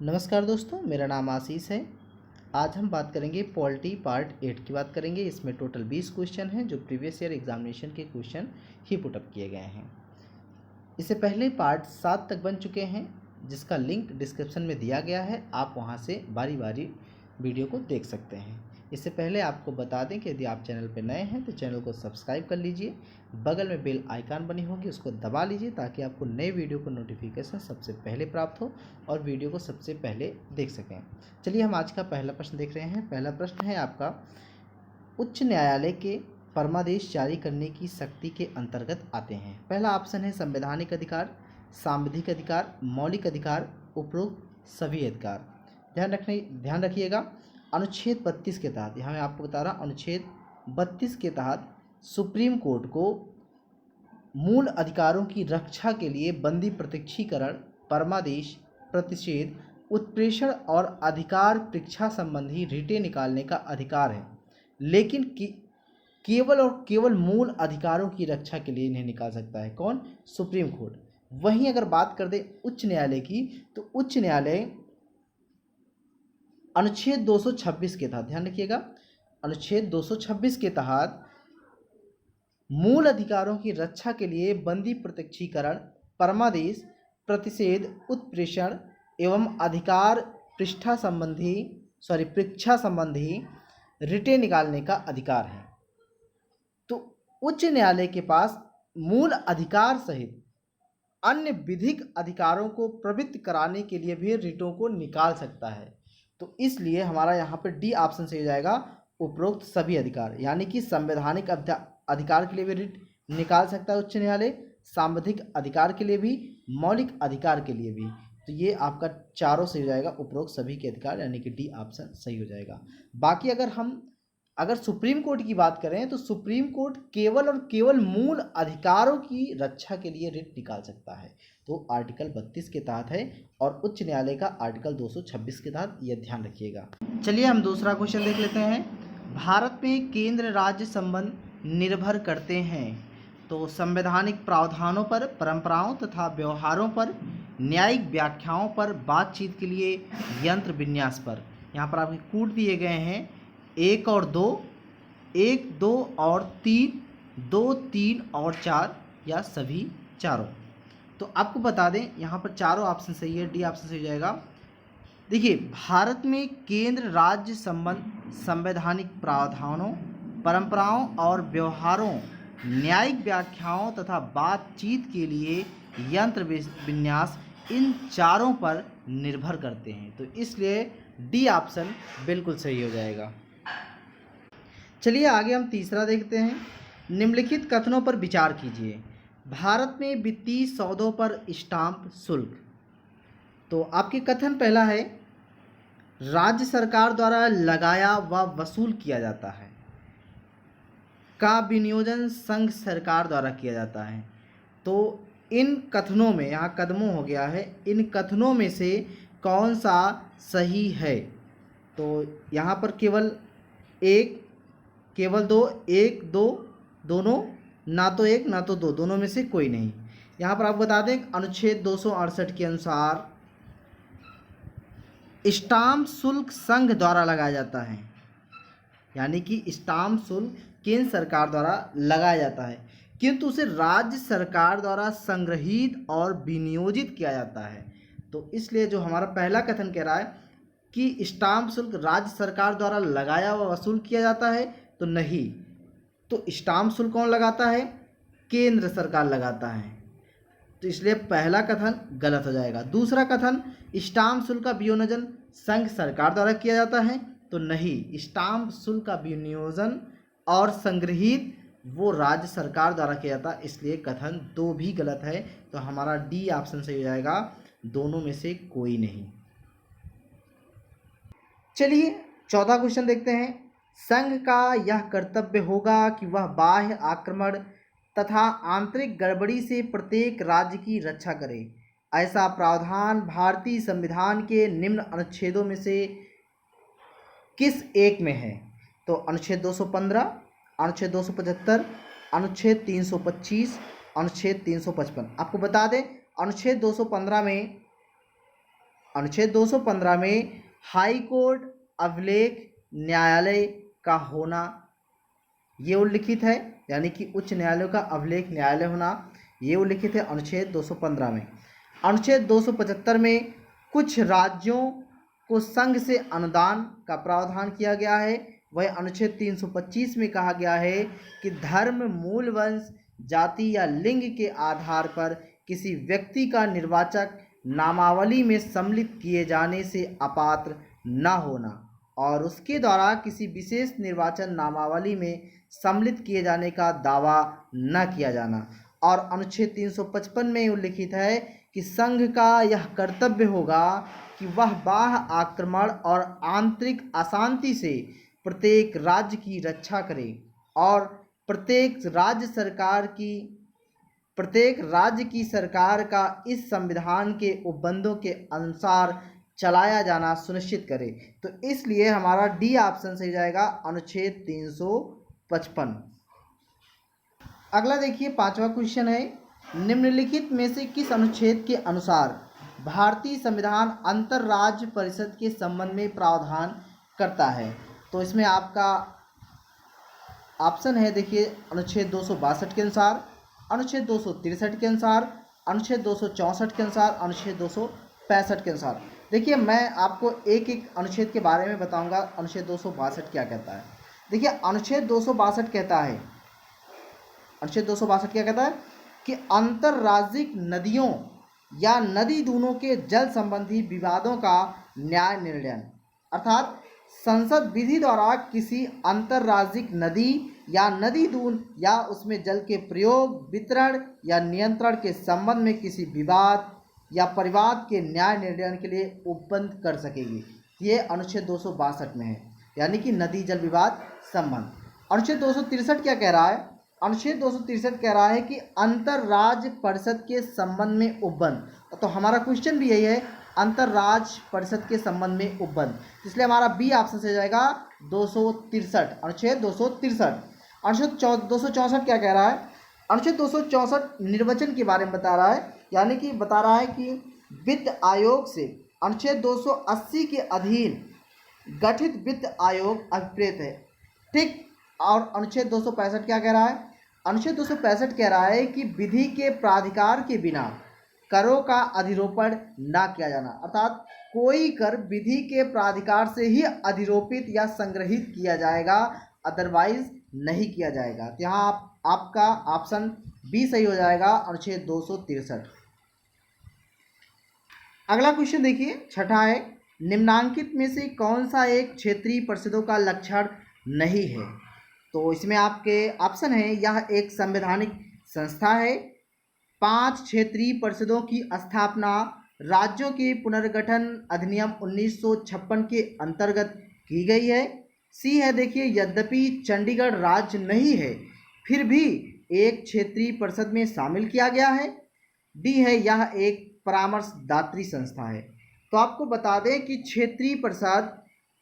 नमस्कार दोस्तों, मेरा नाम आशीष है। आज हम बात करेंगे पॉलिटी पार्ट 8 की बात करेंगे। इसमें टोटल 20 क्वेश्चन हैं जो प्रीवियस ईयर एग्जामिनेशन के क्वेश्चन ही पुटअप किए गए हैं। इससे पहले पार्ट 7 तक बन चुके हैं, जिसका लिंक डिस्क्रिप्शन में दिया गया है। आप वहां से बारी बारी वीडियो को देख सकते हैं। इससे पहले आपको बता दें कि यदि आप चैनल पर नए हैं तो चैनल को सब्सक्राइब कर लीजिए। बगल में बेल आइकन बनी होगी, उसको दबा लीजिए ताकि आपको नए वीडियो को नोटिफिकेशन सबसे पहले प्राप्त हो और वीडियो को सबसे पहले देख सकें। चलिए हम आज का पहला प्रश्न देख रहे हैं। पहला प्रश्न है आपका, उच्च न्यायालय के परमादेश जारी करने की शक्ति के अंतर्गत आते हैं। पहला ऑप्शन है संवैधानिक अधिकार, सांविधिक अधिकार, मौलिक अधिकार, उपरोक्त सभी अधिकार। ध्यान रखिएगा, अनुच्छेद 32 के तहत, यहाँ मैं आपको बता रहा हूँ, अनुच्छेद 32 के तहत सुप्रीम कोर्ट को मूल अधिकारों की रक्षा के लिए बंदी प्रत्यक्षीकरण, परमादेश, प्रतिषेध, उत्प्रेषण और अधिकार परीक्षा संबंधी रिटें निकालने का अधिकार है, लेकिन केवल और केवल मूल अधिकारों की रक्षा के लिए नहीं निकाल सकता है। कौन? Supreme court. वहीं अगर बात कर दे उच्च न्यायालय की, तो उच्च न्यायालय अनुच्छेद 226 के तहत, ध्यान रखिएगा, अनुच्छेद 226 के तहत मूल अधिकारों की रक्षा के लिए बंदी प्रत्यक्षीकरण, परमादेश, प्रतिषेध, उत्प्रेषण एवं अधिकार परीक्षा संबंधी रिटें निकालने का अधिकार है। तो उच्च न्यायालय के पास मूल अधिकार सहित अन्य विधिक अधिकारों को प्रवृत्त कराने के लिए भी रिटों को निकाल सकता है। तो इसलिए हमारा यहाँ पे डी ऑप्शन से हो जाएगा, उपरोक्त सभी अधिकार। यानी कि संवैधानिक अधिकार के लिए भी रिट निकाल सकता है उच्च न्यायालय, सांविधिक अधिकार के लिए भी, मौलिक अधिकार के लिए भी। तो ये आपका चारों से हो जाएगा उपरोक्त सभी के अधिकार, यानी कि डी ऑप्शन सही हो जाएगा। बाकी अगर सुप्रीम कोर्ट की बात करें तो सुप्रीम कोर्ट केवल और केवल मूल अधिकारों की रक्षा के लिए रिट निकाल सकता है। तो आर्टिकल 32 के तहत है और उच्च न्यायालय का आर्टिकल 226 के तहत, यह ध्यान रखिएगा। चलिए हम दूसरा क्वेश्चन देख लेते हैं। भारत में केंद्र राज्य संबंध निर्भर करते हैं तो संवैधानिक प्रावधानों पर, परंपराओं तथा व्यवहारों पर, न्यायिक व्याख्याओं पर, बातचीत के लिए यंत्र विन्यास पर। यहाँ पर आपके कूट दिए गए हैं 1 और 2, 1, 2 और 3, 2, 3 और 4 या सभी चारों। तो आपको बता दें यहाँ पर चारों ऑप्शन सही है, डी ऑप्शन सही हो जाएगा। देखिए, भारत में केंद्र राज्य संबंध संवैधानिक प्रावधानों, परंपराओं और व्यवहारों, न्यायिक व्याख्याओं तथा बातचीत के लिए यंत्र विन्यास, इन चारों पर निर्भर करते हैं। तो इसलिए डी ऑप्शन बिल्कुल सही हो जाएगा। चलिए आगे हम तीसरा देखते हैं। निम्नलिखित कथनों पर विचार कीजिए। भारत में वित्तीय सौदों पर स्टाम्प शुल्क। तो आपके कथन पहला है, राज्य सरकार द्वारा लगाया व वसूल किया जाता है, का विनियोजन संघ सरकार द्वारा किया जाता है। तो इन कथनों में, यहाँ कदमों हो गया है, इन कथनों में से कौन सा सही है? तो यहाँ पर केवल 1, केवल 2, 1, 2 दोनों, ना तो 1 ना तो 2, दोनों में से कोई नहीं। यहाँ पर आप बता दें, अनुच्छेद 268 के अनुसार स्टाम्प शुल्क संघ द्वारा लगाया जाता है, यानी कि स्टाम्प शुल्क केंद्र सरकार द्वारा लगाया जाता है, किंतु उसे राज्य सरकार द्वारा संग्रहित और विनियोजित किया जाता है। तो इसलिए जो हमारा पहला कथन कह रहा है कि स्टाम्प शुल्क राज्य सरकार द्वारा लगाया व वसूल किया जाता है, तो नहीं। तो स्टाम्प शुल्क कौन लगाता है? केंद्र सरकार लगाता है। तो इसलिए पहला कथन गलत हो जाएगा। दूसरा कथन, स्टाम्प शुल्क का विनियोजन संघ सरकार द्वारा किया जाता है, तो नहीं, स्टाम्प शुल्क का विनियोजन और संग्रहित वो राज्य सरकार द्वारा किया जाता है। इसलिए कथन 2 भी गलत है। तो हमारा डी ऑप्शन सही हो जाएगा, दोनों में से कोई नहीं। चलिए चौथा क्वेश्चन देखते हैं। संघ का यह कर्तव्य होगा कि वह बाह्य आक्रमण तथा आंतरिक गड़बड़ी से प्रत्येक राज्य की रक्षा करे। ऐसा प्रावधान भारतीय संविधान के निम्न अनुच्छेदों में से किस एक में है? तो अनुच्छेद 215, अनुच्छेद 275, अनुच्छेद 325, अनुच्छेद 355। आपको बता दें, अनुच्छेद 215 में अनुच्छेद 215 में हाई कोर्ट अभिलेख न्यायालय का होना ये उल्लिखित है, यानी कि उच्च न्यायालयों का अभिलेख न्यायालय होना ये उल्लिखित है अनुच्छेद 215 में। अनुच्छेद 275 में कुछ राज्यों को संघ से अनुदान का प्रावधान किया गया है। वह अनुच्छेद 325 में कहा गया है कि धर्म, मूल वंश, जाति या लिंग के आधार पर किसी व्यक्ति का निर्वाचक नामावली में सम्मिलित किए जाने से अपात्र न होना और उसके द्वारा किसी विशेष निर्वाचन नामावली में सम्मिलित किए जाने का दावा न किया जाना। और अनुच्छेद 355 में उल्लिखित है कि संघ का यह कर्तव्य होगा कि वह बाह्य आक्रमण और आंतरिक अशांति से प्रत्येक राज्य की रक्षा करे और प्रत्येक राज्य की सरकार का इस संविधान के उपबंधों के अनुसार चलाया जाना सुनिश्चित करे। तो इसलिए हमारा डी ऑप्शन सही जाएगा, अनुच्छेद 355। अगला देखिए, पांचवा क्वेश्चन है, निम्नलिखित में से किस अनुच्छेद के अनुसार भारतीय संविधान अंतरराज्य परिषद के संबंध में प्रावधान करता है? तो इसमें आपका ऑप्शन है, देखिए, अनुच्छेद 262 के अनुसार, अनुच्छेद 263 के अनुसार, अनुच्छेद 264 के अनुसार, अनुच्छेद 265 के अनुसार। देखिए, मैं आपको एक एक अनुच्छेद के बारे में बताऊंगा। अनुच्छेद 262 क्या कहता है? देखिए, अनुच्छेद 262 कहता है, अनुच्छेद 262 क्या कहता है कि अंतरराज्यिक नदियों या नदी दूनों के जल संबंधी विवादों का न्याय निर्णय, अर्थात संसद विधि द्वारा किसी अंतरराज्यिक नदी या नदी दून या उसमें जल के प्रयोग, वितरण या नियंत्रण के संबंध में किसी विवाद या परिवाद के न्याय निर्णय के लिए उपबंध कर सकेगी। ये अनुच्छेद 262 में है, यानी कि नदी जल विवाद संबंध। अनुच्छेद 263 क्या कह रहा है? अनुच्छेद 263 कह रहा है कि अंतरराज्य परिषद के संबंध में उपबंध। तो हमारा क्वेश्चन भी यही है, अंतरराज्य परिषद के संबंध में उपबंध, इसलिए हमारा बी ऑप्शन से जाएगा 263, अनुच्छेद 263। अनुच्छेद 264 क्या कह रहा है? अनुच्छेद 264 निर्वाचन के बारे में बता रहा है, यानी कि बता रहा है कि वित्त आयोग से अनुच्छेद 280 के अधीन गठित वित्त आयोग अभिप्रेत है, ठीक। और अनुच्छेद 265 क्या कह रहा है? अनुच्छेद 265 कह रहा है कि विधि के प्राधिकार के बिना करों का अधिरोपण ना किया जाना, अर्थात कोई कर विधि के प्राधिकार से ही अधिरोपित या संग्रहित किया जाएगा, अदरवाइज नहीं किया जाएगा। तो यहाँ आपका ऑप्शन बी सही हो जाएगा, अनुच्छेद 263। अगला क्वेश्चन देखिए, छठा है, निम्नांकित में से कौन सा एक क्षेत्रीय परिषदों का लक्षण नहीं है? तो इसमें आपके ऑप्शन है, यह एक संवैधानिक संस्था है, 5 क्षेत्रीय परिषदों की स्थापना राज्यों के पुनर्गठन अधिनियम 1956 के अंतर्गत की गई है। सी है, देखिए, यद्यपि चंडीगढ़ राज्य नहीं है फिर भी एक क्षेत्रीय परिषद में शामिल किया गया है। डी है, यह एक परामर्शदात्री संस्था है। तो आपको बता दें कि क्षेत्रीय परिषद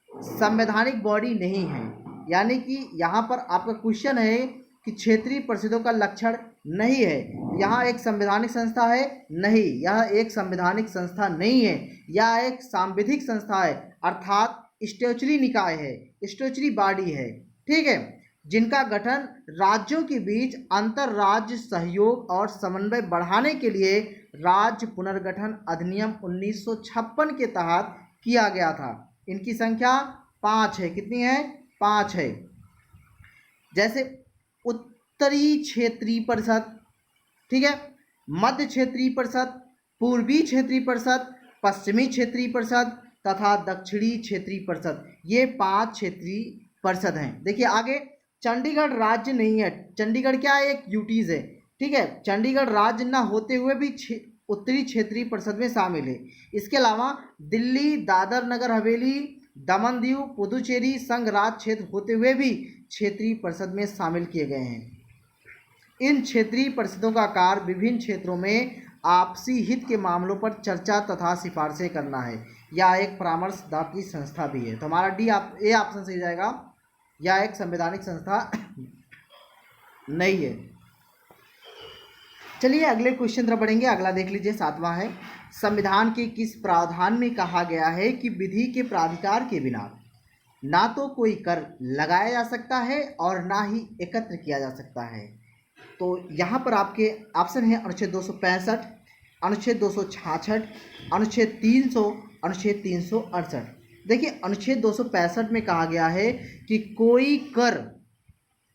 संवैधानिक बॉडी नहीं है, यानी कि यहाँ पर आपका क्वेश्चन है कि क्षेत्रीय परिषदों का लक्षण नहीं है, यहाँ एक संवैधानिक संस्था है? नहीं, यह एक संवैधानिक संस्था नहीं है, यह एक सांविधिक संस्था है, अर्थात स्टैच्यूटरी निकाय है, स्टैच्यूटरी बॉडी है, ठीक है, जिनका गठन राज्यों के बीच अंतरराज्य सहयोग और समन्वय बढ़ाने के लिए राज्य पुनर्गठन अधिनियम 1956 के तहत किया गया था। इनकी संख्या 5 है। कितनी है? 5 है। जैसे उत्तरी क्षेत्रीय परिषद, ठीक है, मध्य क्षेत्रीय परिषद, पूर्वी क्षेत्रीय परिषद, पश्चिमी क्षेत्रीय परिषद तथा दक्षिणी क्षेत्रीय परिषद, ये 5 क्षेत्रीय परिषद हैं। देखिए आगे, चंडीगढ़ राज्य नहीं है, चंडीगढ़ क्या है? एक यूटीज है, ठीक है, चंडीगढ़ राज्य ना होते हुए भी उत्तरी क्षेत्रीय परिषद में शामिल है। इसके अलावा दिल्ली, दादर नगर हवेली, दमन दीव, पुदुचेरी संघ राज्य क्षेत्र होते हुए भी क्षेत्रीय परिषद में शामिल किए गए हैं। इन क्षेत्रीय परिषदों का कार्य विभिन्न क्षेत्रों में आपसी हित के मामलों पर चर्चा तथा सिफारिशें करना है। यह एक परामर्शदात्री संस्था भी है। तो हमारा ए ऑप्शन सही जाएगा, यह एक संवैधानिक संस्था नहीं है। चलिए अगले क्वेश्चन तरफ बढ़ेंगे। अगला देख लीजिए, 7वां है, संविधान के किस प्रावधान में कहा गया है कि विधि के प्राधिकार के बिना ना तो कोई कर लगाया जा सकता है और ना ही एकत्र किया जा सकता है। तो यहाँ पर आपके ऑप्शन है अनुच्छेद 265, अनुच्छेद 266, अनुच्छेद 300, अनुच्छेद 368। देखिए अनुच्छेद 265 में कहा गया है कि कोई कर,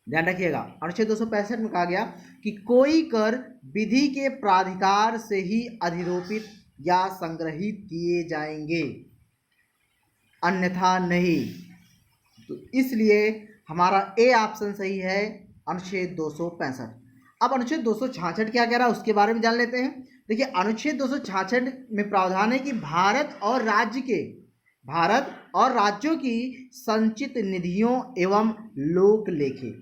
ध्यान रखिएगा, अनुच्छेद 265 में कहा गया कि कोई कर विधि के प्राधिकार से ही अधिरोपित या संग्रहित किए जाएंगे, अन्यथा नहीं। तो इसलिए हमारा ए ऑप्शन सही है, अनुच्छेद 265। अब अनुच्छेद 266 क्या कह रहा है उसके बारे में जान लेते हैं। देखिए अनुच्छेद 266 में प्रावधान है कि भारत और राज्यों की संचित निधियों एवं लोक लेखे।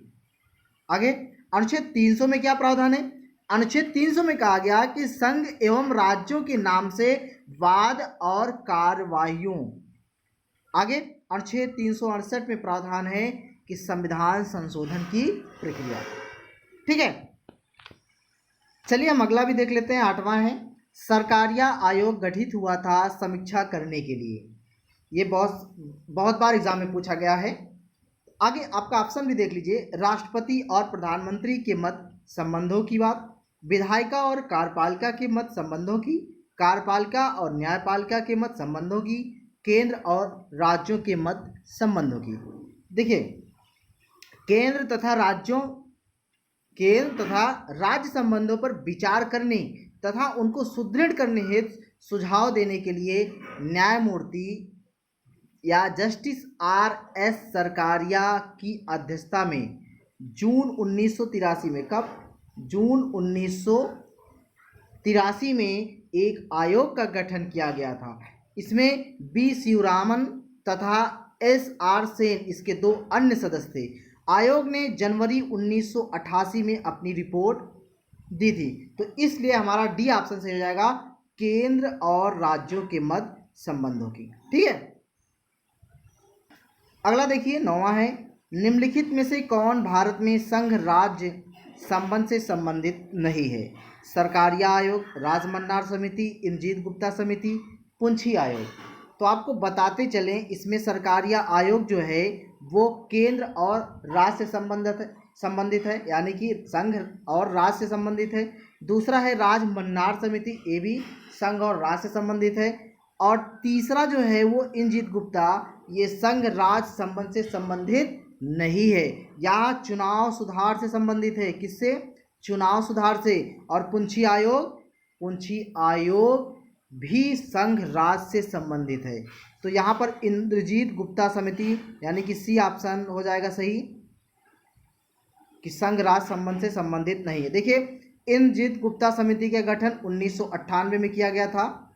आगे अनुच्छेद 300 में क्या प्रावधान है? अनुच्छेद 300 में कहा गया कि संघ एवं राज्यों के नाम से वाद और कार्यवाहियों। आगे अनुच्छेद 368 में प्रावधान है कि संविधान संशोधन की प्रक्रिया। ठीक है, चलिए हम अगला भी देख लेते हैं। 8वां है, सरकारिया आयोग गठित हुआ था समीक्षा करने के लिए। ये बहुत बार एग्जाम में पूछा गया है। आगे आपका ऑप्शन भी देख लीजिए, राष्ट्रपति और प्रधानमंत्री के मत संबंधों की बात, विधायिका और कार्यपालिका के मत संबंधों की, कार्यपालिका और न्यायपालिका के मत संबंधों की, केंद्र और राज्यों के मत संबंधों की। देखिए केंद्र तथा राज्य संबंधों पर विचार करने तथा उनको सुदृढ़ करने हेतु सुझाव देने के लिए न्यायमूर्ति या जस्टिस R.S. सरकारिया की अध्यक्षता में जून 1983 में, कब? जून 1983 में एक आयोग का गठन किया गया था। इसमें B. शिवरामन तथा S.R. सेन इसके 2 अन्य सदस्य थे। आयोग ने जनवरी 1988 में अपनी रिपोर्ट दी थी। तो इसलिए हमारा डी ऑप्शन सही हो जाएगा, केंद्र और राज्यों के मत संबंधों की। ठीक है, अगला देखिए 9वां है, निम्नलिखित में से कौन भारत में संघ राज्य संबंध से संबंधित नहीं है? सरकारिया आयोग, राजमन्नार समिति, इंद्रजीत गुप्ता समिति, पुंछी आयोग। तो आपको बताते चलें, इसमें सरकारिया आयोग जो है वो केंद्र और राज्य से संबंधित है, यानी कि संघ और राज्य से संबंधित है। दूसरा है राजमन्नार समिति, ये भी संघ और राज्य से संबंधित है। और तीसरा जो है वो इंद्रजीत गुप्ता, ये संघ राज्य संबंध से संबंधित नहीं है, या चुनाव सुधार से संबंधित है। किससे? चुनाव सुधार से। और पुंछी आयोग भी संघ राज्य से संबंधित है। तो यहाँ पर इंद्रजीत गुप्ता समिति यानी कि सी ऑप्शन हो जाएगा सही, कि संघ राज्य संबंध से संबंधित नहीं है। देखिए इंद्रजीत गुप्ता समिति का गठन 1998 में किया गया था।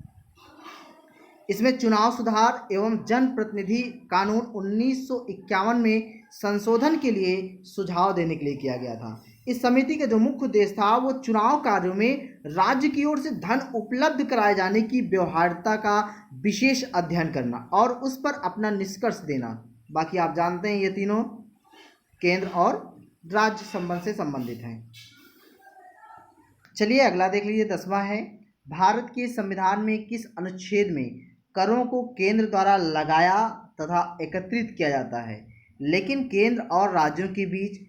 इसमें चुनाव सुधार एवं जनप्रतिनिधि कानून 1951 में संशोधन के लिए सुझाव देने के लिए किया गया था। इस समिति का जो मुख्य उद्देश्य था वो चुनाव कार्यों में राज्य की ओर से धन उपलब्ध कराए जाने की व्यवहार्यता का विशेष अध्ययन करना और उस पर अपना निष्कर्ष देना। बाकी आप जानते हैं ये तीनों केंद्र और राज्य संबंध से संबंधित हैं। चलिए अगला देख लीजिए, 10वां है, भारत के संविधान में किस अनुच्छेद में करों को केंद्र द्वारा लगाया तथा एकत्रित किया जाता है लेकिन केंद्र और राज्यों के बीच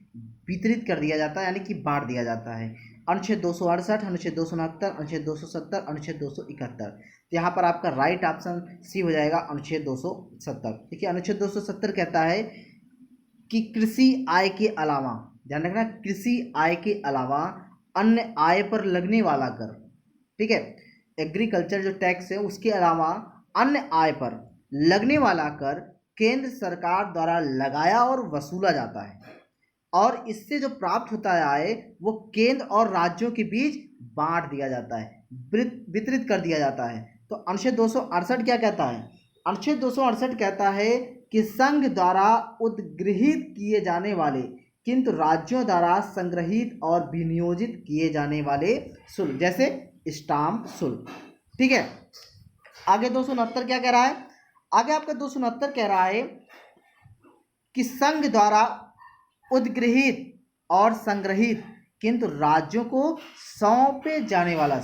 वितरित कर दिया जाता है, यानी कि बांट दिया जाता है? अनुच्छेद 268, अनुच्छेद 269, अनुच्छेद 270, अनुच्छेद 271। तो यहाँ पर आपका राइट ऑप्शन सी हो जाएगा, अनुच्छेद 270। देखिए अनुच्छेद 270 कहता है कि कृषि आय के अलावा, ध्यान रखना, कृषि आय के अलावा अन्य आय पर लगने वाला कर, ठीक है, एग्रीकल्चर जो टैक्स है उसके अलावा अन्य आय पर लगने वाला कर केंद्र सरकार द्वारा लगाया और वसूला जाता है और इससे जो प्राप्त होता है आय वो केंद्र और राज्यों के बीच बांट दिया जाता है, वितरित कर दिया जाता है। तो अनुच्छेद 268 क्या कहता है? अनुच्छेद 268 कहता है कि संघ द्वारा उद्गृहित किए जाने वाले किंतु राज्यों द्वारा संग्रहित और विनियोजित किए जाने वाले शुल्क, जैसे स्टाम्प शुल्क। ठीक है, आगे 269 क्या कह रहा है? आगे आपका 269 कह रहा है कि संघ द्वारा उद्गृहित और संग्रहित किंतु राज्यों को सौंपे जाने वाला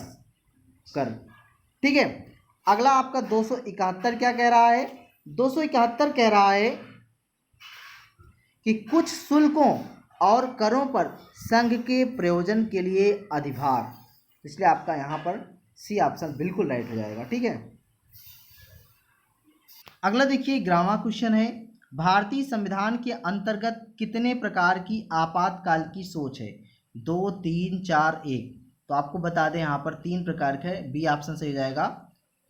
कर। ठीक है, अगला आपका 271 क्या कह रहा है? 271 कह रहा है कि कुछ शुल्कों और करों पर संघ के प्रयोजन के लिए अधिभार। इसलिए आपका यहाँ पर सी ऑप्शन बिल्कुल राइट हो जाएगा। ठीक है, अगला देखिए ग्रामर क्वेश्चन है, भारतीय संविधान के अंतर्गत कितने प्रकार की आपातकाल की सोच है? 2, 3, 4, 1। तो आपको बता दें यहाँ पर 3 प्रकार के, बी ऑप्शन सही हो जाएगा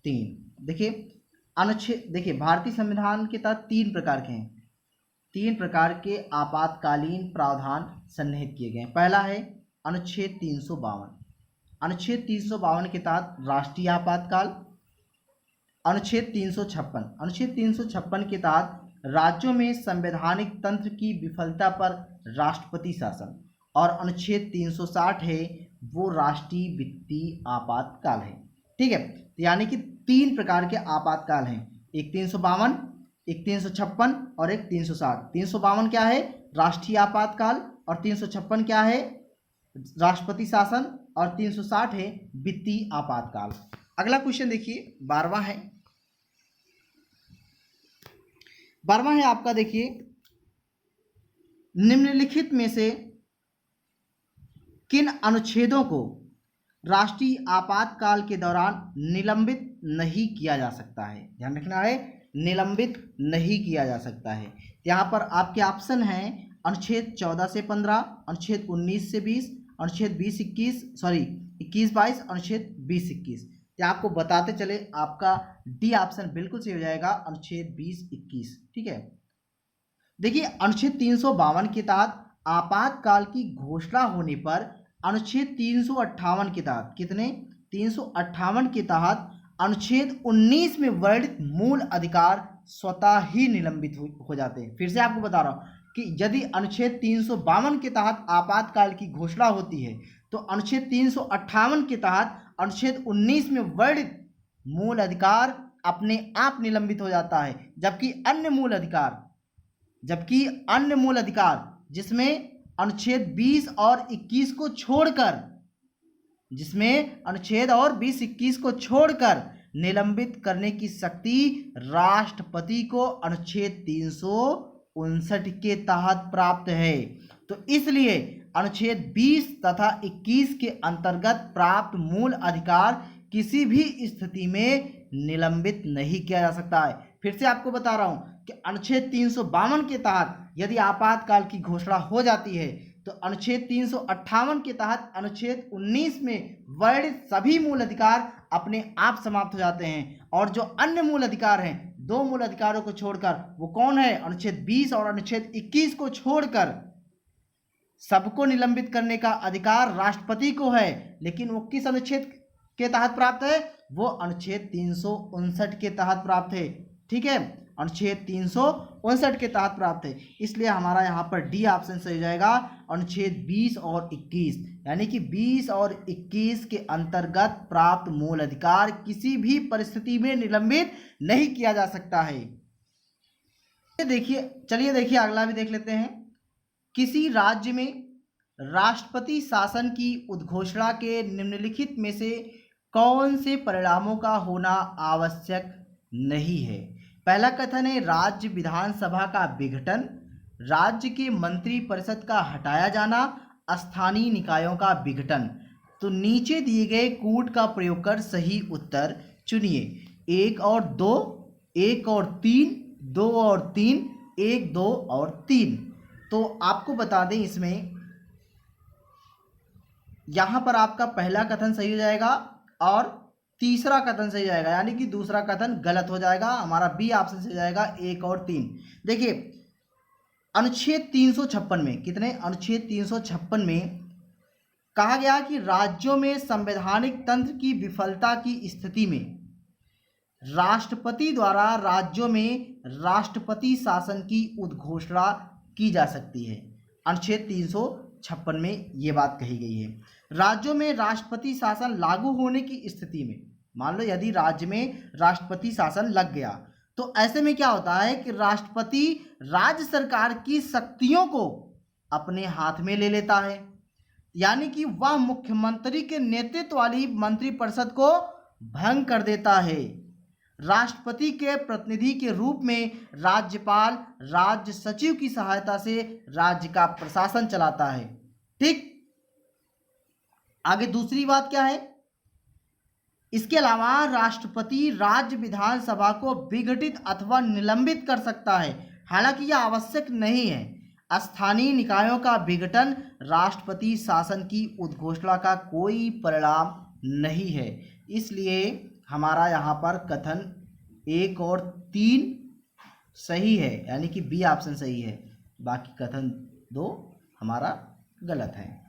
3। देखिए अनुच्छेद, देखिए भारतीय संविधान के तहत 3 प्रकार के हैं, 3 प्रकार के आपातकालीन प्रावधान सन्निहित किए गए हैं। पहला है अनुच्छेद 352। अनुच्छेद 352 के तहत राष्ट्रीय आपातकाल। अनुच्छेद 356, अनुच्छेद 356 के तहत राज्यों में संवैधानिक तंत्र की विफलता पर राष्ट्रपति शासन। और अनुच्छेद 360 है वो राष्ट्रीय वित्तीय आपातकाल है। ठीक है, यानी कि 3 प्रकार के आपातकाल हैं, एक 352, एक 356 और एक 360। 352 क्या है? राष्ट्रीय आपातकाल। और 356 क्या है? राष्ट्रपति शासन। और 360 है वित्तीय आपातकाल। अगला क्वेश्चन देखिए 12वां है, 12वां है आपका, देखिए निम्नलिखित में से किन अनुच्छेदों को राष्ट्रीय आपातकाल के दौरान निलंबित नहीं किया जा सकता है? ध्यान रखना है, निलंबित नहीं किया जा सकता है। यहाँ पर आपके ऑप्शन हैं अनुच्छेद 14 से 15, अनुच्छेद 19 से 20, अनुच्छेद 21-22, अनुच्छेद 20-21। तो आपको बताते चले, आपका डी ऑप्शन बिल्कुल सही हो जाएगा, अनुच्छेद 20-21। ठीक है, देखिए अनुच्छेद 352 के तहत आपातकाल की घोषणा होने पर अनुच्छेद 358 के तहत, कितने? 358 के तहत अनुच्छेद 19 में वर्णित मूल अधिकार स्वतः ही निलंबित हो जाते हैं। फिर से आपको बता रहा हूं कि यदि अनुच्छेद 352 के तहत आपातकाल की घोषणा होती है तो अनुच्छेद 358 के तहत अनुच्छेद 19 में वर्णित मूल अधिकार अपने आप निलंबित हो जाता है। जबकि अन्य मूल अधिकार जिसमें अनुच्छेद 20 और 21 को छोड़कर, जिसमें अनुच्छेद और 20-21 को छोड़कर निलंबित करने की शक्ति राष्ट्रपति को अनुच्छेद 359 के तहत प्राप्त है। तो इसलिए अनुच्छेद 20 तथा 21 के अंतर्गत प्राप्त मूल अधिकार किसी भी स्थिति में निलंबित नहीं किया जा सकता है। फिर से आपको बता रहा हूं कि अनुच्छेद 352 के तहत यदि आपातकाल की घोषणा हो जाती है तो अनुच्छेद 358 के तहत अनुच्छेद 19 में वर्णित सभी मूल अधिकार अपने आप समाप्त हो जाते हैं। और जो अन्य मूल अधिकार हैं, 2 मूल अधिकारों को छोड़कर, वो कौन है? अनुच्छेद 20 और अनुच्छेद 21 को छोड़कर सबको निलंबित करने का अधिकार राष्ट्रपति को है। लेकिन वो किस अनुच्छेद के तहत प्राप्त है? वो अनुच्छेद 359 के तहत प्राप्त है। ठीक है, अनुच्छेद 359 के तहत प्राप्त है। इसलिए हमारा यहाँ पर डी ऑप्शन सही हो जाएगा, अनुच्छेद 20 और 21, यानी कि 20 और 21 के अंतर्गत प्राप्त मूल अधिकार किसी भी परिस्थिति में निलंबित नहीं किया जा सकता है। चलिए देखिए अगला भी देख लेते हैं। किसी राज्य में राष्ट्रपति शासन की उद्घोषणा के निम्नलिखित में से कौन से परिणामों का होना आवश्यक नहीं है? पहला कथन है राज्य विधानसभा का विघटन, राज्य के मंत्री परिषद का हटाया जाना, स्थानीय निकायों का विघटन। तो नीचे दिए गए कूट का प्रयोग कर सही उत्तर चुनिए। 1 और 2, 1 और 3, 2 और 3, 1, 2 और 3। तो आपको बता दें इसमें यहाँ पर आपका पहला कथन सही हो जाएगा और तीसरा कथन सही जाएगा, यानी कि दूसरा कथन गलत हो जाएगा। हमारा बी ऑप्शन से जाएगा 1 और 3। देखिए अनुच्छेद 356 में, कितने? अनुच्छेद 356 में कहा गया कि राज्यों में संवैधानिक तंत्र की विफलता की स्थिति में राष्ट्रपति द्वारा राज्यों में राष्ट्रपति शासन की उद्घोषणा की जा सकती है। अनुच्छेद 356 में ये बात कही गई है। राज्यों में राष्ट्रपति शासन लागू होने की स्थिति में, मान लो यदि राज्य में राष्ट्रपति शासन लग गया तो ऐसे में क्या होता है कि राष्ट्रपति राज्य सरकार की शक्तियों को अपने हाथ में ले लेता है। यानी कि वह मुख्यमंत्री के नेतृत्व वाली मंत्रिपरिषद को भंग कर देता है। राष्ट्रपति के प्रतिनिधि के रूप में राज्यपाल राज्य सचिव की सहायता से राज्य का प्रशासन चलाता है। ठीक, आगे दूसरी बात क्या है, इसके अलावा राष्ट्रपति राज्य विधानसभा को विघटित अथवा निलंबित कर सकता है, हालांकि यह आवश्यक नहीं है। स्थानीय निकायों का विघटन राष्ट्रपति शासन की उद्घोषणा का कोई परिणाम नहीं है। इसलिए हमारा यहाँ पर कथन 1 और 3 सही है, यानी कि बी ऑप्शन सही है, बाकी कथन 2 हमारा गलत है।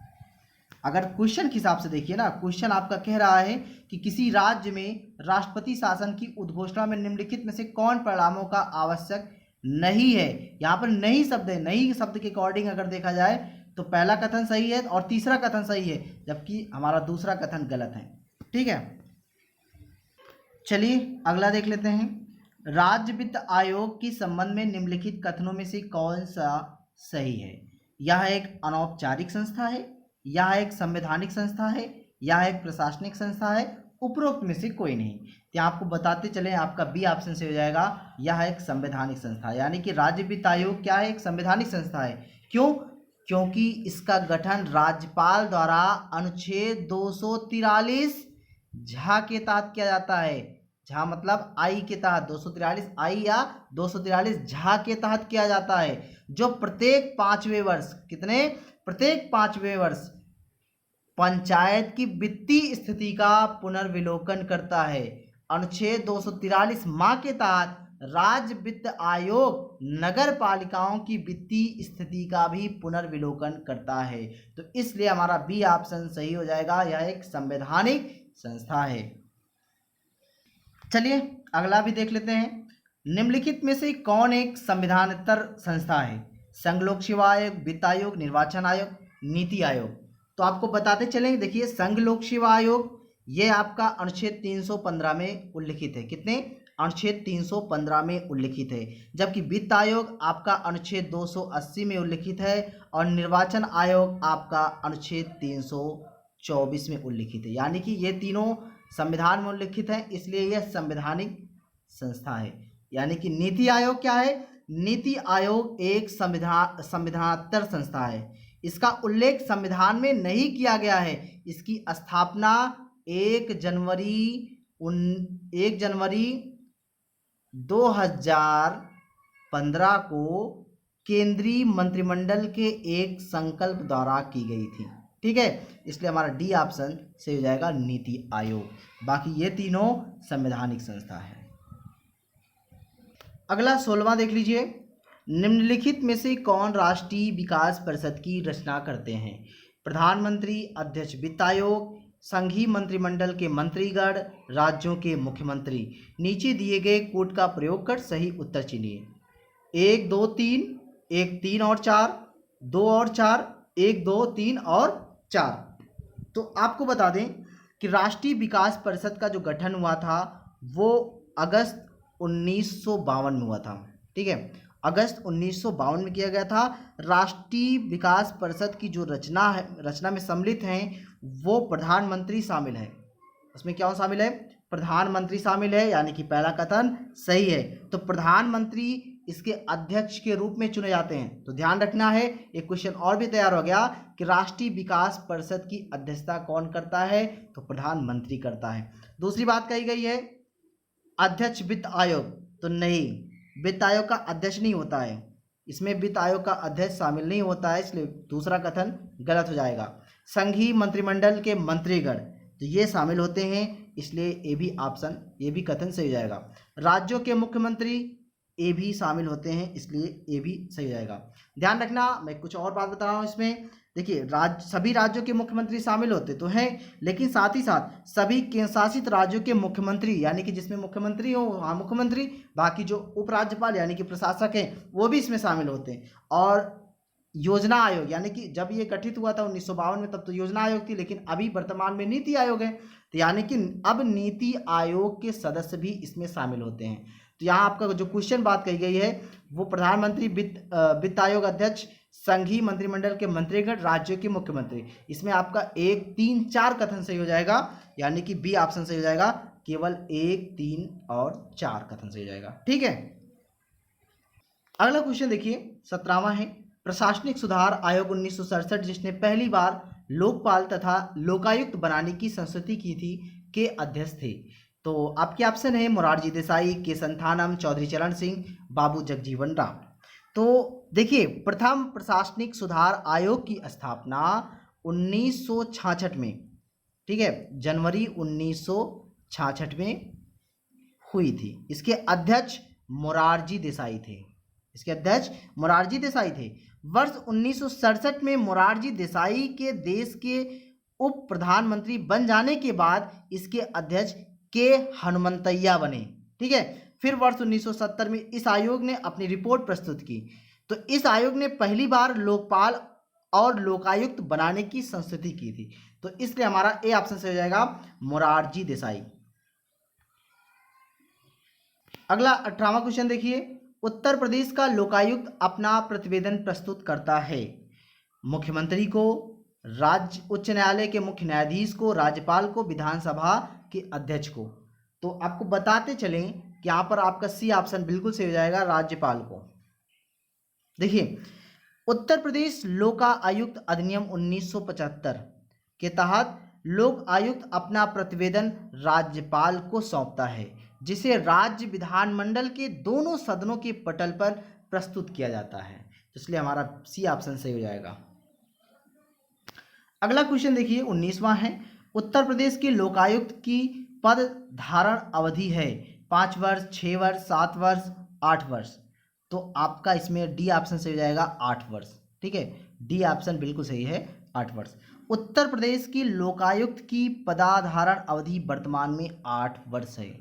अगर क्वेश्चन के हिसाब से देखिए ना, क्वेश्चन आपका कह रहा है कि किसी राज्य में राष्ट्रपति शासन की उद्घोषणा में निम्नलिखित में से कौन परिणामों का आवश्यक नहीं है। यहाँ पर नहीं शब्द है, नहीं शब्द के अकॉर्डिंग अगर देखा जाए तो पहला कथन सही है और तीसरा कथन सही है, जबकि हमारा दूसरा कथन गलत है। ठीक है, चलिए अगला देख लेते हैं। राज्य वित्त आयोग के संबंध में निम्नलिखित कथनों में से कौन सा सही है। यह एक अनौपचारिक संस्था है, यह एक संवैधानिक संस्था है, यह एक प्रशासनिक संस्था है, उपरोक्त में से कोई नहीं। तो आपको बताते चले, आपका बी ऑप्शन से हो जाएगा, यह एक संवैधानिक संस्था है। यानी कि राज्य वित्त आयोग क्या है, एक संवैधानिक संस्था है। क्यों? क्योंकि इसका गठन राज्यपाल द्वारा अनुच्छेद 243 झा के तहत किया जाता है। झा मतलब आई के तहत, 243 आई या 243 झा के तहत किया जाता है, जो प्रत्येक 5वें वर्ष, कितने, प्रत्येक 5वें वर्ष पंचायत की वित्तीय स्थिति का पुनर्विलोकन करता है। अनुच्छेद 243 माह के तहत राज्य वित्त आयोग नगर पालिकाओं की वित्तीय स्थिति का भी पुनर्विलोकन करता है। तो इसलिए हमारा बी ऑप्शन सही हो जाएगा, यह एक संवैधानिक संस्था है। चलिए अगला भी देख लेते हैं। निम्नलिखित में से कौन एक संविधानेतर संस्था है। संघ लोक सेवा आयोग, वित्त आयोग, निर्वाचन आयोग, नीति आयोग। तो आपको बताते चलें, देखिए संघ लोक सेवा आयोग ये आपका अनुच्छेद 315 में उल्लिखित है। कितने? अनुच्छेद 315 में उल्लिखित है। जबकि वित्त आयोग आपका अनुच्छेद 280 में उल्लिखित है और निर्वाचन आयोग आपका अनुच्छेद 324 में उल्लिखित है। यानी कि ये तीनों संविधान में उल्लिखित है, इसलिए यह संवैधानिक संस्था है। यानी कि नीति आयोग क्या है? नीति आयोग एक संविधानेतर संस्था है। इसका उल्लेख संविधान में नहीं किया गया है। इसकी स्थापना 1 जनवरी 2015 को केंद्रीय मंत्रिमंडल के एक संकल्प द्वारा की गई थी। ठीक है, इसलिए हमारा डी ऑप्शन से हो जाएगा नीति आयोग। बाकी ये तीनों संवैधानिक संस्था है। अगला 16वां देख लीजिए। निम्नलिखित में से कौन राष्ट्रीय विकास परिषद की रचना करते हैं। प्रधानमंत्री, अध्यक्ष वित्त आयोग, संघीय मंत्रिमंडल के मंत्रीगण, राज्यों के मुख्यमंत्री। नीचे दिए गए कोड का प्रयोग कर सही उत्तर चुनिए। 1 2 3, 1 3 और 4, 2 और 4, 1 2 3 और 4। तो आपको बता दें कि राष्ट्रीय विकास परिषद का जो गठन हुआ था वो अगस्त 1952 में हुआ था। ठीक है, अगस्त 1952 में किया गया था। राष्ट्रीय विकास परिषद की जो रचना में सम्मिलित हैं वो प्रधानमंत्री शामिल है। उसमें क्या शामिल है? प्रधानमंत्री शामिल है, यानी कि पहला कथन सही है। तो प्रधानमंत्री इसके अध्यक्ष के रूप में चुने जाते हैं। तो ध्यान रखना है, एक क्वेश्चन और भी तैयार हो गया कि राष्ट्रीय विकास परिषद की अध्यक्षता कौन करता है, तो प्रधानमंत्री करता है। दूसरी बात कही गई है अध्यक्ष वित्त आयोग, तो नहीं, वित्त आयोग का अध्यक्ष नहीं होता है, इसमें वित्त आयोग का अध्यक्ष शामिल नहीं होता है, इसलिए दूसरा कथन गलत हो जाएगा। संघीय मंत्रिमंडल के मंत्रीगण, तो ये शामिल होते हैं, इसलिए ये भी ऑप्शन, ये भी कथन सही हो जाएगा। राज्यों के मुख्यमंत्री ये भी शामिल होते हैं, इसलिए ये भी सही हो जाएगा। ध्यान रखना, मैं कुछ और बात बता रहा हूँ इसमें। देखिए सभी राज्यों के मुख्यमंत्री शामिल होते तो हैं, लेकिन साथ ही साथ सभी केंद्र शासित राज्यों के मुख्यमंत्री, यानी कि जिसमें मुख्यमंत्री हो वहाँ मुख्यमंत्री, बाकी जो उपराज्यपाल यानी कि प्रशासक हैं वो भी इसमें शामिल होते हैं। और योजना आयोग, यानी कि जब ये गठित हुआ था 1952 में, तब तो योजना आयोग थी, लेकिन अभी वर्तमान में नीति आयोग है। तो यानी कि अब नीति आयोग के सदस्य भी इसमें शामिल होते हैं। तो यहाँ आपका जो क्वेश्चन बात कही गई है वो प्रधानमंत्री वित्त आयोग अध्यक्ष, संघीय मंत्रिमंडल के मंत्रीगण, राज्यों के मुख्यमंत्री। इसमें आपका 1, 3, 4 कथन सही हो जाएगा, यानी कि बी ऑप्शन सही हो जाएगा। केवल 1, 3 और 4 कथन सही हो जाएगा। ठीक है, अगला क्वेश्चन देखिए, 17वां है। प्रशासनिक सुधार आयोग 1967 जिसने पहली बार लोकपाल तथा लोकायुक्त बनाने की संस्तुति की थी, के अध्यक्ष थे। तो आपके ऑप्शन है मोरारजी देसाई, के संथानम, चौधरी चरण सिंह, बाबू जगजीवन राम। तो देखिए, प्रथम प्रशासनिक सुधार आयोग की स्थापना 1966 में, ठीक है, जनवरी 1966 में हुई थी। इसके अध्यक्ष मोरारजी देसाई थे। इसके अध्यक्ष मोरारजी देसाई थे। वर्ष 1967 में मोरारजी देसाई के देश के उप प्रधानमंत्री बन जाने के बाद इसके अध्यक्ष के हनुमंतैया बने। ठीक है, फिर वर्ष 1970 में इस आयोग ने अपनी रिपोर्ट प्रस्तुत की। तो इस आयोग ने पहली बार लोकपाल और लोकायुक्त बनाने की संस्तुति की थी। तो इसलिए हमारा ए ऑप्शन से हो जाएगा मोरारजी देसाई। अगला 18वां क्वेश्चन देखिए, उत्तर प्रदेश का लोकायुक्त अपना प्रतिवेदन प्रस्तुत करता है मुख्यमंत्री को, राज्य उच्च न्यायालय के मुख्य न्यायाधीश को, राज्यपाल को, विधानसभा के अध्यक्ष को। तो आपको बताते चलें कि यहाँ पर आपका सी ऑप्शन बिल्कुल सही हो जाएगा, राज्यपाल को। देखिए, उत्तर प्रदेश लोका आयुक्त अधिनियम 1975 के तहत लोक आयुक्त अपना प्रतिवेदन राज्यपाल को सौंपता है, जिसे राज्य विधानमंडल के दोनों सदनों के पटल पर प्रस्तुत किया जाता है। तो इसलिए हमारा सी ऑप्शन सही हो जाएगा। अगला क्वेश्चन देखिए, 19वां है। उत्तर प्रदेश के लोकायुक्त की पद धारण अवधि है 5 वर्ष, 6 वर्ष, 7 वर्ष, 8 वर्ष। तो आपका इसमें डी ऑप्शन सही हो जाएगा, 8 वर्ष। ठीक है, डी ऑप्शन बिल्कुल सही है, 8 वर्ष। उत्तर प्रदेश की लोकायुक्त की पदाधारण अवधि वर्तमान में 8 वर्ष है।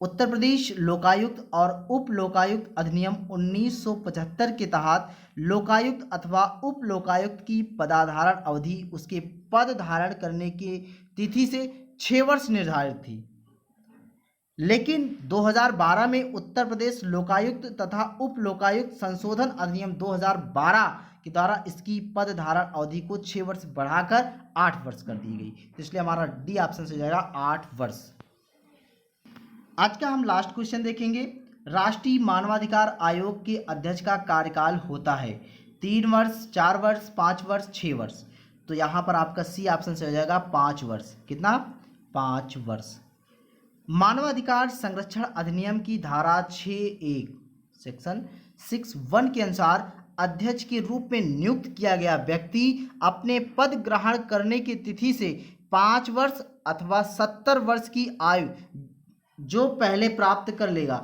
उत्तर प्रदेश लोकायुक्त और उप लोकायुक्त अधिनियम 1975 के तहत लोकायुक्त अथवा उप लोकायुक्त की पदाधारण अवधि उसके पद धारण करने की तिथि से 6 वर्ष निर्धारित थी, लेकिन 2012 में उत्तर प्रदेश लोकायुक्त तथा उप लोकायुक्त संशोधन अधिनियम 2012 के द्वारा इसकी पद धारण अवधि को 6 वर्ष बढ़ाकर 8 वर्ष कर दी गई। तो इसलिए हमारा डी ऑप्शन से हो जाएगा 8 वर्ष। आज का हम लास्ट क्वेश्चन देखेंगे। राष्ट्रीय मानवाधिकार आयोग के अध्यक्ष का कार्यकाल होता है 3 वर्ष, 4 वर्ष, 5 वर्ष, 6 वर्ष। तो यहाँ पर आपका सी ऑप्शन से हो जाएगा 5 वर्ष। कितना? 5 वर्ष। मानवाधिकार संरक्षण अधिनियम की धारा 6(1) सेक्शन 6(1) के अनुसार अध्यक्ष के रूप में नियुक्त किया गया व्यक्ति अपने पद ग्रहण करने की तिथि से 5 वर्ष अथवा 70 वर्ष की आयु जो पहले प्राप्त कर लेगा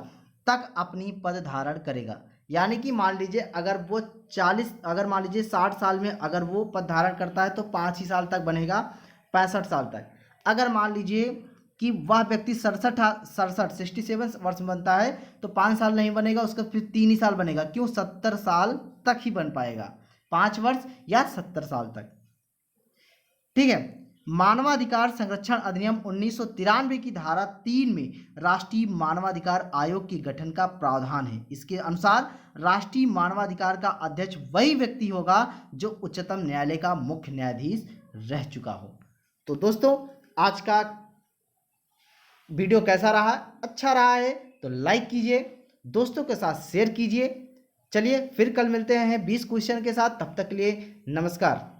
तक अपनी पद धारण करेगा। यानी कि मान लीजिए अगर वो 60 साल में अगर वो पद धारण करता है तो 5 ही साल तक बनेगा, 65 साल तक। अगर मान लीजिए कि वह व्यक्ति 67 वर्ष में बनता है तो 5 साल नहीं बनेगा, उसका फिर 3 ही साल बनेगा। क्यों? 70 साल तक ही बन पाएगा, 5 वर्ष या 70 साल तक। ठीक है। मानवाधिकार संरक्षण अधिनियम 1993 की धारा 3 में राष्ट्रीय मानवाधिकार आयोग के गठन का प्रावधान है। इसके अनुसार राष्ट्रीय मानवाधिकार का अध्यक्ष वही व्यक्ति होगा जो उच्चतम न्यायालय का मुख्य न्यायाधीश रह चुका हो। तो दोस्तों, आज का वीडियो कैसा रहा? अच्छा रहा है तो लाइक कीजिए, दोस्तों के साथ शेयर कीजिए। चलिए फिर कल मिलते हैं 20 क्वेश्चन के साथ। तब तक के लिए नमस्कार।